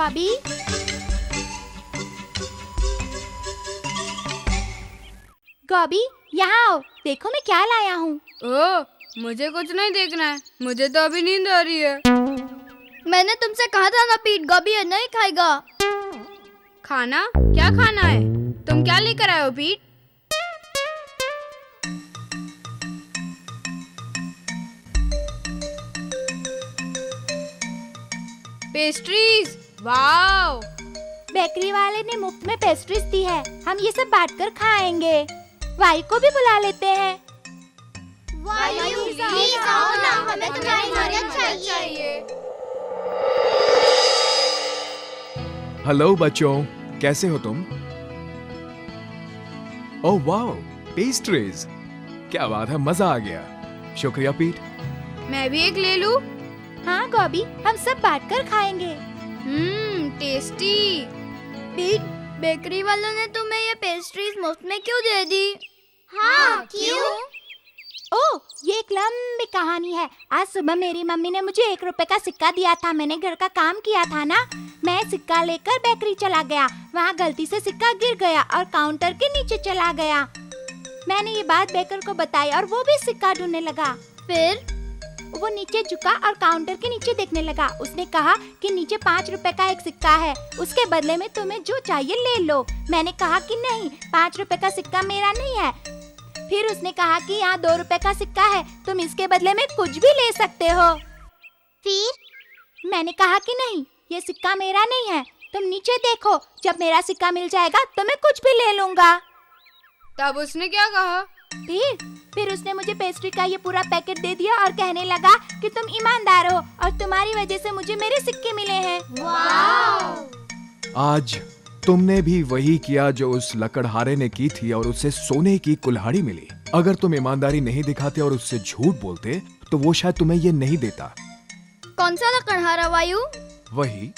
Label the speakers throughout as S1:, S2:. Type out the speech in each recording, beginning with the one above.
S1: गॉबी, गॉबी यहाँ आओ, देखो मैं क्या लाया हूँ।
S2: ओह, मुझे कुछ नहीं देखना है, मुझे तो अभी नींद आ रही है।
S3: मैंने तुमसे कहा था ना पीट, गॉबी ये नहीं खाएगा।
S2: खाना? क्या खाना है? तुम क्या लेकर आए हो पीट? Pastries, wow!
S1: बेकरी वाले ने मुफ्त में पेस्ट्रीज दी है, हम ये सब बांटकर खाएंगे। वायु को भी बुला लेते हैं।
S3: वायु, प्लीज आओ ना, हमें तुम्हारी मदद चाहिए।
S4: हेलो बच्चों, कैसे हो तुम? Oh wow, pastries! क्या बात है, मजा आ गया। शुक्रिया पीट।
S2: मैं भी एक ले लूं?
S1: हाँ गॉबी, हम सब बांटकर खाएंगे।
S2: टेस्टी।
S3: पीट, बेकरी वालों ने तुम्हें ये पेस्ट्रीज मुफ्त में क्यों दे दी? हाँ, क्यों?
S1: ओह, ये एक लंबी कहानी है। आज सुबह मेरी मम्मी ने मुझे 1 रुपए का सिक्का दिया था। मैंने घर का काम किया था ना, मैं सिक्का लेकर बेकरी चला गया। वहाँ गलती से सिक्का गिर गया और काउंटर के नीचे चला गया। मैंने ये बात बेकर को बताई और वो भी सिक्का ढूंढने लगा।
S3: फिर
S1: वो नीचे झुका और काउंटर के नीचे देखने लगा। उसने कहा कि नीचे 5 रुपए का एक सिक्का है, उसके बदले में तुम्हें जो चाहिए ले लो। मैंने कहा कि नहीं, 5 रुपए का सिक्का मेरा नहीं है। फिर उसने कहा कि यहाँ 2 रुपए का सिक्का है, तुम इसके बदले में कुछ भी ले सकते हो। फिर मैंने कहा कि नहीं, ये सिक्का मेरा नहीं है, तुम नीचे देखो, जब मेरा सिक्का मिल जाएगा तो मैं कुछ भी ले लूंगा।
S2: तब उसने क्या कहा?
S1: फिर उसने मुझे पेस्ट्री का ये पूरा पैकेट दे दिया और कहने लगा कि तुम ईमानदार हो और तुम्हारी वजह से मुझे मेरे सिक्के मिले हैं।
S3: वाओ!
S4: आज तुमने भी वही किया जो उस लकड़हारे ने की थी और उसे सोने की कुल्हाड़ी मिली। अगर तुम ईमानदारी नहीं दिखाते और उससे झूठ बोलते तो वो शायद तुम्हें ये नहीं देता।
S3: कौन सा लकड़हारा वायु?
S4: वही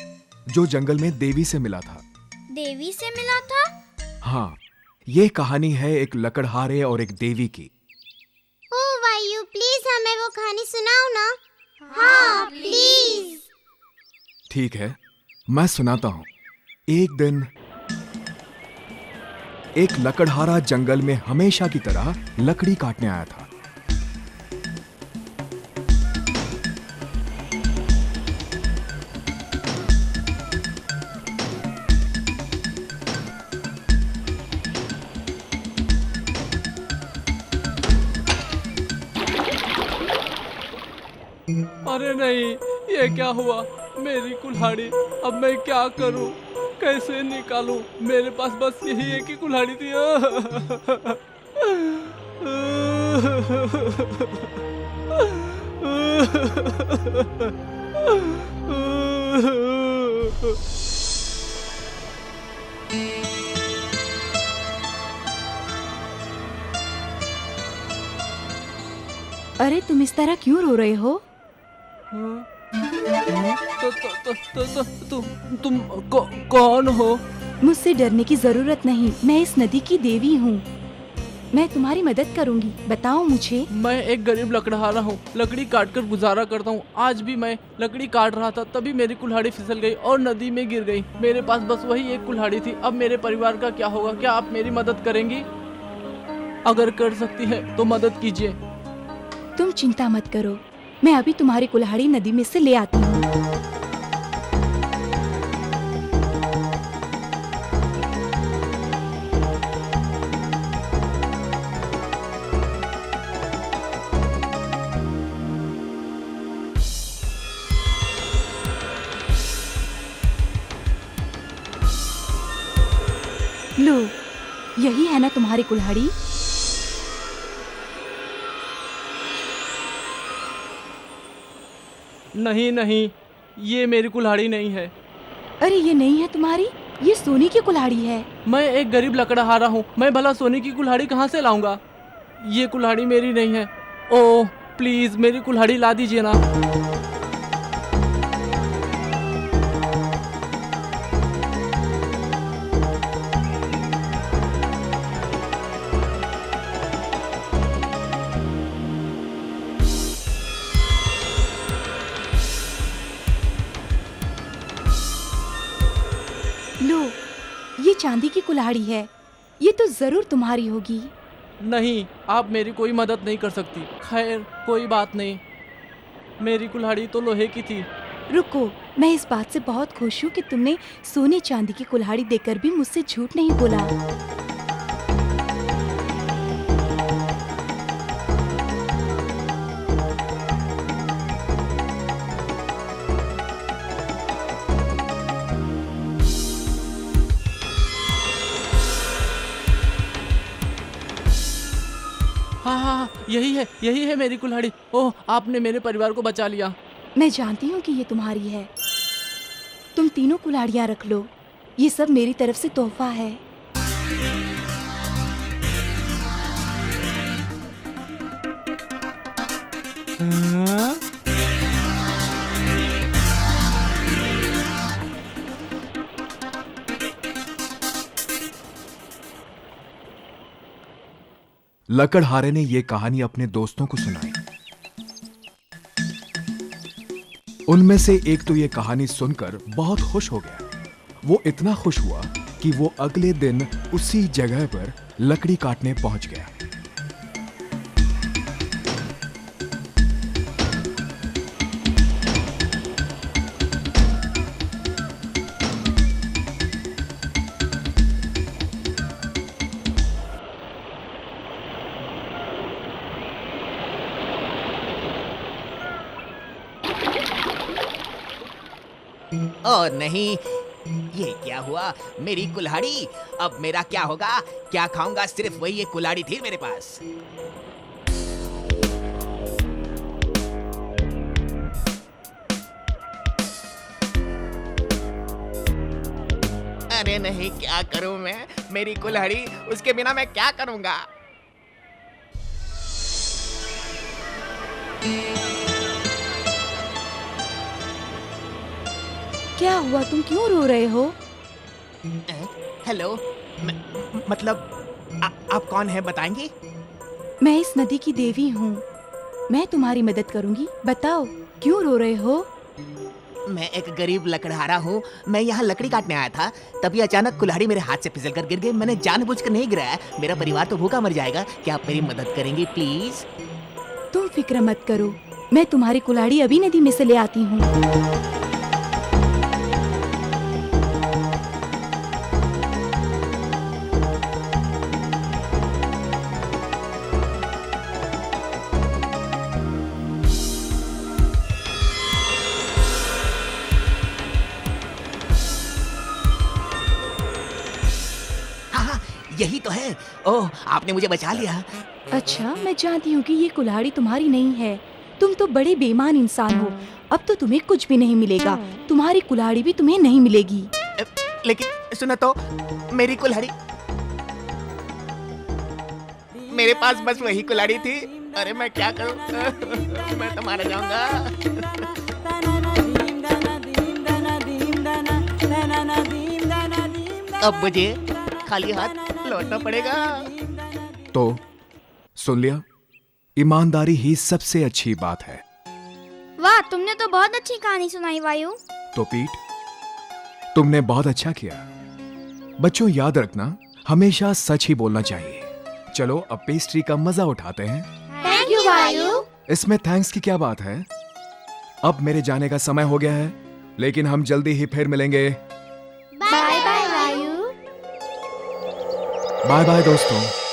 S4: जो जंगल में देवी से मिला था।
S3: देवी से मिला था?
S4: हाँ, ये कहानी है एक लकड़हारे और एक देवी की।
S3: ओ वायु, प्लीज हमें वो कहानी सुनाओ ना। हाँ, प्लीज।
S4: ठीक है, मैं सुनाता हूँ। एक दिन एक लकड़हारा जंगल में हमेशा की तरह लकड़ी काटने आया था।
S5: अरे नहीं, ये क्या हुआ? मेरी कुल्हाड़ी, अब मैं क्या करूं? कैसे निकालूं? मेरे पास बस यही एक ही कुल्हाड़ी थी।
S1: अरे तुम इस तरह क्यों रो रहे हो?
S5: तुम कौन हो?
S1: मुझसे डरने की जरूरत नहीं, मैं इस नदी की देवी हूँ। मैं तुम्हारी मदद करूँगी, बताओ मुझे।
S5: मैं एक गरीब लकड़हारा हूँ, लकड़ी काटकर गुजारा करता हूँ। आज भी मैं लकड़ी काट रहा था, तभी मेरी कुल्हाड़ी फिसल गई और नदी में गिर गई। मेरे पास बस वही एक कुल्हाड़ी थी। अब मेरे परिवार का क्या होगा? क्या आप मेरी मदद करेंगी? अगर कर सकती है तो मदद कीजिए।
S1: तुम चिंता मत करो, मैं अभी तुम्हारी कुल्हाड़ी नदी में से ले आती हूँ। लो, यही है ना तुम्हारी कुल्हाड़ी?
S5: नहीं नहीं, ये मेरी कुल्हाड़ी नहीं है।
S1: अरे ये नहीं है तुम्हारी, ये सोने की कुल्हाड़ी है।
S5: मैं एक गरीब लकड़हारा हूँ, मैं भला सोने की कुल्हाड़ी कहाँ से लाऊंगा? ये कुल्हाड़ी मेरी नहीं है। ओह प्लीज मेरी कुल्हाड़ी ला दीजिए ना।
S1: लो, ये चांदी की कुल्हाड़ी है। ये तो जरूर तुम्हारी होगी।
S5: नहीं, आप मेरी कोई मदद नहीं कर सकती। खैर कोई बात नहीं, मेरी कुल्हाड़ी तो लोहे की थी।
S1: रुको, मैं इस बात से बहुत खुश हूँ कि तुमने सोने चांदी की कुल्हाड़ी देकर भी मुझसे झूठ नहीं बोला।
S5: हाँ हाँ हाँ, यही है मेरी कुल्हाड़ी। ओह, आपने मेरे परिवार को बचा लिया।
S1: मैं जानती हूँ कि ये तुम्हारी है। तुम तीनों कुल्हाड़ियाँ रख लो। ये सब मेरी तरफ से तोहफा है।
S4: लकड़हारे ने ये कहानी अपने दोस्तों को सुनाई। उनमें से एक तो ये कहानी सुनकर बहुत खुश हो गया। वो इतना खुश हुआ कि वो अगले दिन उसी जगह पर लकड़ी काटने पहुंच गया।
S6: ओह नहीं, ये क्या हुआ? मेरी कुल्हाड़ी! अब मेरा क्या होगा? क्या खाऊंगा? सिर्फ वही एक कुल्हाड़ी थी मेरे पास। अरे नहीं, क्या करूं मैं? मेरी कुल्हाड़ी, उसके बिना मैं क्या करूंगा?
S1: क्या हुआ? तुम क्यों रो रहे हो?
S6: हेलो, मतलब आप कौन है, बताएंगी?
S1: मैं इस नदी की देवी हूँ। मैं तुम्हारी मदद करूँगी। बताओ, क्यों रो रहे हो?
S6: मैं एक गरीब लकड़हारा हूँ। मैं यहाँ लकड़ी काटने आया था, तभी अचानक कुल्हाड़ी मेरे हाथ से फिसल कर गिर गई। मैंने जानबूझकर नहीं गिराया। मेरा परिवार तो भूखा मर जाएगा। क्या आप मेरी मदद करेंगी प्लीज?
S1: तुम फिक्र मत करो, मैं तुम्हारी कुल्हाड़ी अभी नदी में से ले आती हूँ।
S6: यही तो है। ओह, आपने मुझे बचा लिया।
S1: अच्छा, मैं जानती हूँ कि ये कुल्हाड़ी तुम्हारी नहीं है। तुम तो बड़े बेईमान इंसान हो। अब तो तुम्हें कुछ भी नहीं मिलेगा। तुम्हारी कुल्हाड़ी भी तुम्हें नहीं मिलेगी।
S6: लेकिन सुनो तो, मेरी कुल्हाड़ी, मेरे पास बस वही कुल्हाड़ी थी। अरे मैं क्या करूं? मैं तो मारा जाऊंगा। अब मुझे खाली हाथ लौटना पड़ेगा।
S4: तो सुन लिया, ईमानदारी ही सबसे अच्छी बात है।
S3: वाह, तुमने तो बहुत अच्छी कहानी सुनाई वायु।
S4: तो पीट, तुमने बहुत अच्छा किया। बच्चों, याद रखना, हमेशा सच ही बोलना चाहिए। चलो अब पेस्ट्री का मजा उठाते हैं।
S3: थैंक यू वायु।
S4: इसमें थैंक्स की क्या बात है? अब मेरे जाने का समय हो गया है, लेकिन हम जल्दी ही फिर मिलेंगे।
S3: बाय बाय वायु।
S4: बाय बाय दोस्तों।